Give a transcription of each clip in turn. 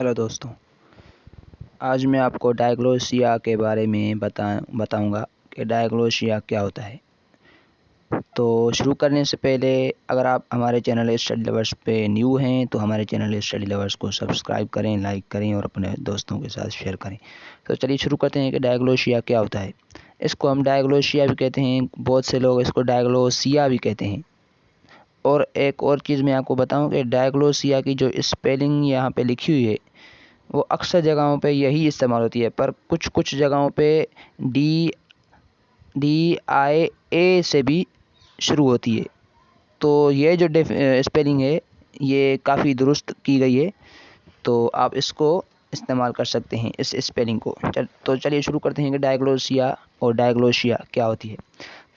Hello दोस्तों, आज मैं आपको डायग्नोसिया के बारे में बताऊंगा कि डायग्नोसिया क्या होता है। तो शुरू करने से पहले अगर आप हमारे चैनल स्टडी लवर्स पे न्यू हैं तो हमारे चैनल स्टडी लवर्स को सब्सक्राइब करें, लाइक करें और अपने दोस्तों के साथ शेयर करें। तो चलिए शुरू करते हैं कि डायग्नोसिया क्या होता है। इसको हम डायग्नोसिया भी कहते हैं, बहुत से लोग इसको डायग्नोसिया भी कहते हैं। और एक और चीज़ मैं आपको बताऊँ कि डायग्नोसिया की जो स्पेलिंग यहाँ पर लिखी हुई है वो अक्सर जगहों पे यही इस्तेमाल होती है, पर कुछ कुछ जगहों पे DIA से भी शुरू होती है। तो ये जो स्पेलिंग है ये काफ़ी दुरुस्त की गई है, तो आप इसको इस्तेमाल कर सकते हैं इस स्पेलिंग को। तो चलिए शुरू करते हैं कि डायग्नोसिया और डायग्नोसिया क्या होती है।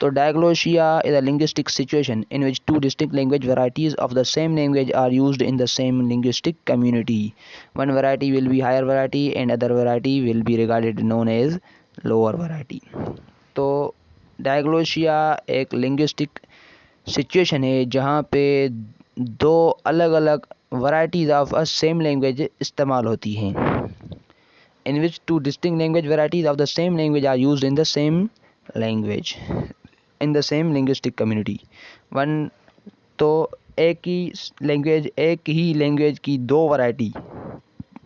तो diglossia is a linguistic situation in which two distinct language varieties of the same language are used in the same linguistic community. One variety will be higher variety and other variety will be regarded known as lower variety. तो diglossia एक linguistic situation है जहाँ पे दो अलग अलग varieties of a same language इस्तेमाल होती हैं, in which two distinct language varieties of the same language are used in the same language in the same linguistic community. तो एक ही लैंग्वेज की दो वैरायटी,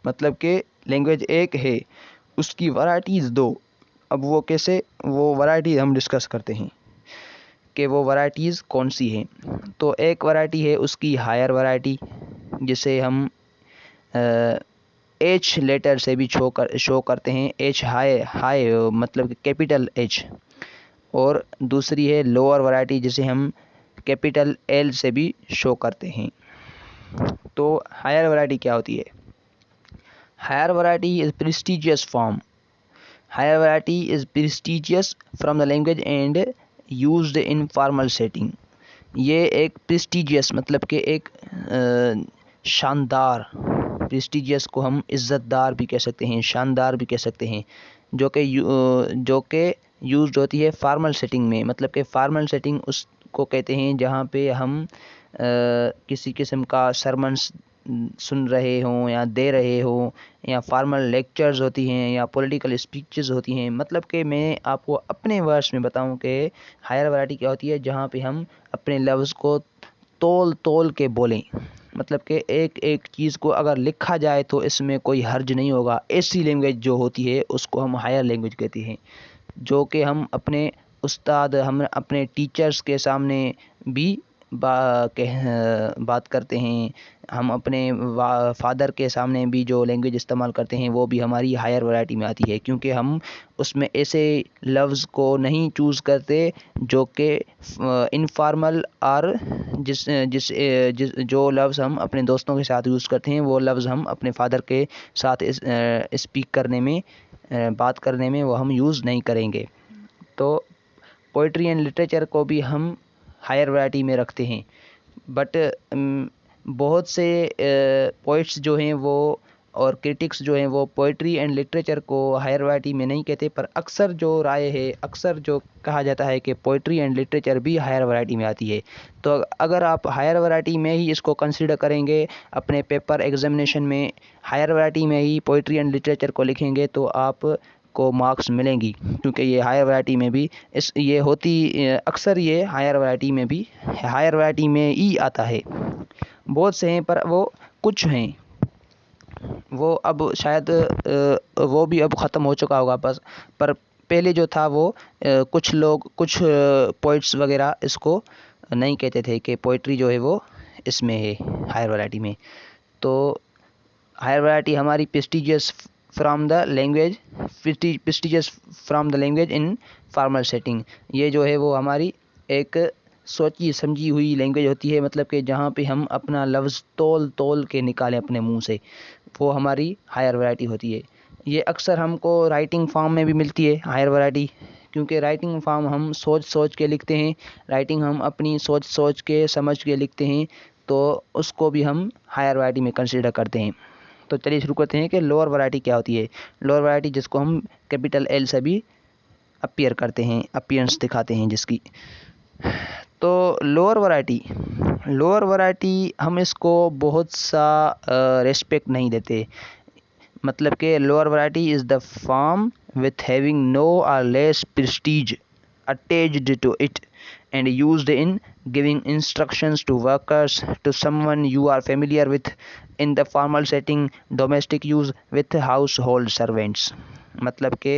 मतलब कि लैंग्वेज एक है उसकी वैरायटीज़ दो। अब वो कैसे, वो वैरायटीज़ हम डिस्कस करते हैं कि वो वैरायटीज़ कौन सी हैं। तो एक वैरायटी है उसकी हायर वैरायटी, जिसे हम H लेटर से भी शो करते हैं। H हाई मतलब कैपिटल H। और दूसरी है लोअर वैरायटी जिसे हम कैपिटल L से भी शो करते हैं। तो हायर वैरायटी क्या होती है? Higher variety is prestigious form. Higher variety is prestigious from the language and used in formal setting. ये एक प्रेस्टिजियस मतलब कि एक शानदार, प्रेस्टिजियस को हम इज़्ज़तदार भी कह सकते हैं, शानदार भी कह सकते हैं, जो कि यूज़ होती है फॉर्मल सेटिंग में। मतलब कि फॉर्मल सेटिंग उसको कहते हैं जहाँ पे हम किसी किस्म का सरमन्स सुन रहे हों या दे रहे हों, या फॉर्मल लेक्चर्स होती हैं या पॉलिटिकल स्पीचेस होती हैं। मतलब कि मैं आपको अपने वर्ड्स में बताऊं कि हायर वैरायटी क्या होती है, जहाँ पे हम अपने लफ्ज़ को तोल तोल के बोलें। मतलब कि एक एक चीज़ को अगर लिखा जाए तो इसमें कोई हर्ज नहीं होगा। ऐसी लैंग्वेज जो होती है उसको हम हायर लैंग्वेज कहते हैं, जो कि हम अपने अपने टीचर्स के सामने भी बात करते हैं। हम अपने फादर के सामने भी जो लैंग्वेज इस्तेमाल करते हैं वो भी हमारी हायर वैरायटी में आती है, क्योंकि हम उसमें ऐसे लफ्ज़ को नहीं चूज़ करते जो कि इनफॉर्मल और जिस जिस जिस जो लफ्ज़ हम अपने दोस्तों के साथ यूज़ करते हैं वो लफ्ज़ हम अपने फादर के साथ स्पीक करने में, बात करने में वो हम यूज़ नहीं करेंगे। तो पोइट्री एंड लिटरेचर को भी हम हायर वैरायटी में रखते हैं, बट बहुत से पोइट्स जो हैं वो और क्रिटिक्स जो हैं वो पोइट्री एंड लिटरेचर को हायर वैरायटी में नहीं कहते। पर अक्सर जो राय है, अक्सर जो कहा जाता है कि पोइट्री एंड लिटरेचर भी हायर वैरायटी में आती है। तो अगर आप हायर वैरायटी में ही इसको कंसीडर करेंगे, अपने पेपर एग्जामिनेशन में हायर वैरायटी में ही पोइट्री एंड लिटरेचर को लिखेंगे तो आप को मार्क्स मिलेंगी, क्योंकि ये हायर वैरायटी में भी अक्सर ये हायर वैरायटी में ही आता है। बहुत से हैं पर वो कुछ हैं, वो अब शायद वो भी अब ख़त्म हो चुका होगा बस। पर पहले जो था वो कुछ पोइट्स वगैरह इसको नहीं कहते थे कि पोइट्री जो है वो इसमें है हायर वैरायटी में। तो हायर वैरायटी हमारी prestigious from the language in formal setting. ये जो है वो हमारी एक सोची समझी हुई लैंग्वेज होती है, मतलब कि जहाँ पे हम अपना लफ्ज़ तोल तोल के निकालें अपने मुंह से, वो हमारी हायर वैरायटी होती है। ये अक्सर हमको राइटिंग फॉर्म में भी मिलती है हायर वैरायटी, क्योंकि राइटिंग फॉर्म हम सोच सोच के लिखते हैं, राइटिंग हम अपनी सोच सोच के समझ के लिखते हैं, तो उसको भी हम हायर वैरायटी में कंसीडर करते हैं। तो चलिए शुरू करते हैं कि लोअर वैरायटी क्या होती है। लोअर वैरायटी जिसको हम कैपिटल L से भी अपीयर करते हैं, अपीयरेंस दिखाते हैं जिसकी। तो लोअर वैरायटी हम इसको बहुत सा रेस्पेक्ट नहीं देते। मतलब कि lower variety is the form with having no or less prestige attached to it and used in giving instructions to workers, to someone you are familiar with in the formal setting, domestic use with household servants। मतलब कि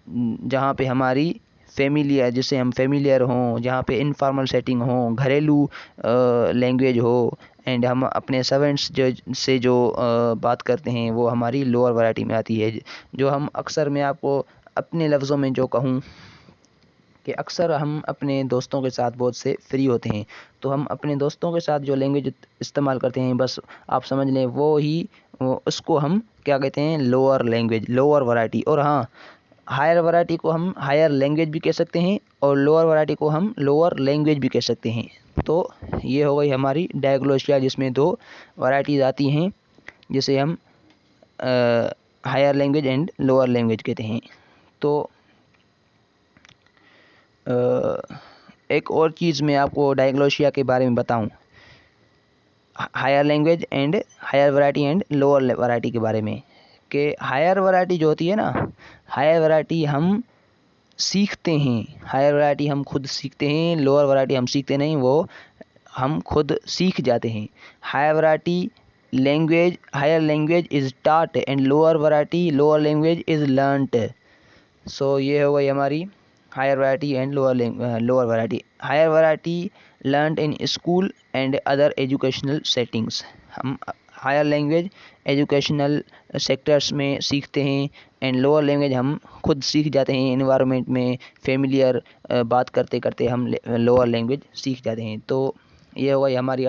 जहाँ पे हमारी familiar, जिसे हम familiar हों, जहाँ पे इनफॉर्मल सेटिंग हो, घरेलू लैंग्वेज हो, एंड हम अपने सर्वेंट्स जो बात करते हैं वो हमारी लोअर वैरायटी में आती है। जो हम अक्सर, मैं आपको अपने लफ्ज़ों में जो कहूँ कि अक्सर हम अपने दोस्तों के साथ बहुत से फ्री होते हैं, तो हम अपने दोस्तों के साथ जो लैंग्वेज इस्तेमाल करते हैं, बस आप समझ लें उसको हम क्या कहते हैं, लोअर लैंग्वेज, लोअर वैरायटी। और हाँ, हायर वैरायटी को हम हायर लैंग्वेज भी कह सकते हैं और लोअर वैरायटी को हम लोअर लैंग्वेज भी कह सकते हैं। तो ये हो गई हमारी डायग्लोसिया, जिसमें 2 वैरायटीज़ आती हैं, जिसे हम higher language and lower language कहते हैं। तो एक और चीज़ मैं आपको डायग्लोसिया के बारे में बताऊं, higher language and higher variety and lower variety के बारे में, कि हायर वैरायटी जो होती है ना, हायर वैरायटी हम सीखते हैं, हायर वैरायटी हम खुद सीखते हैं, लोअर वैरायटी हम सीखते नहीं, वो हम खुद सीख जाते हैं। Higher variety language, higher language is taught and lower variety, lower language is learned. So ये हो गई हमारी higher variety and lower variety. Higher variety learned in school and other educational settings. हम हायर लैंग्वेज एजुकेशनल सेक्टर्स में सीखते हैं, and lower language हम खुद सीख जाते हैं, इन्वायरमेंट में फेमिलियर बात करते करते हम लोअर लैंग्वेज सीख जाते हैं। तो ये हो गई हमारी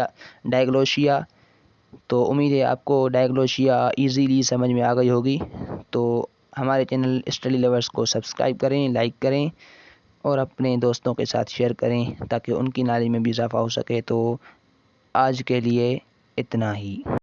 डायग्लोसिया। तो उम्मीद है आपको डायग्लोसिया इजीली समझ में आ गई होगी। तो हमारे चैनल स्टडी लवर्स को सब्सक्राइब करें, लाइक करें और अपने दोस्तों के साथ शेयर करें ताकि उनकी नॉलेज में भी इजाफा हो सके। तो आज के लिए इतना ही।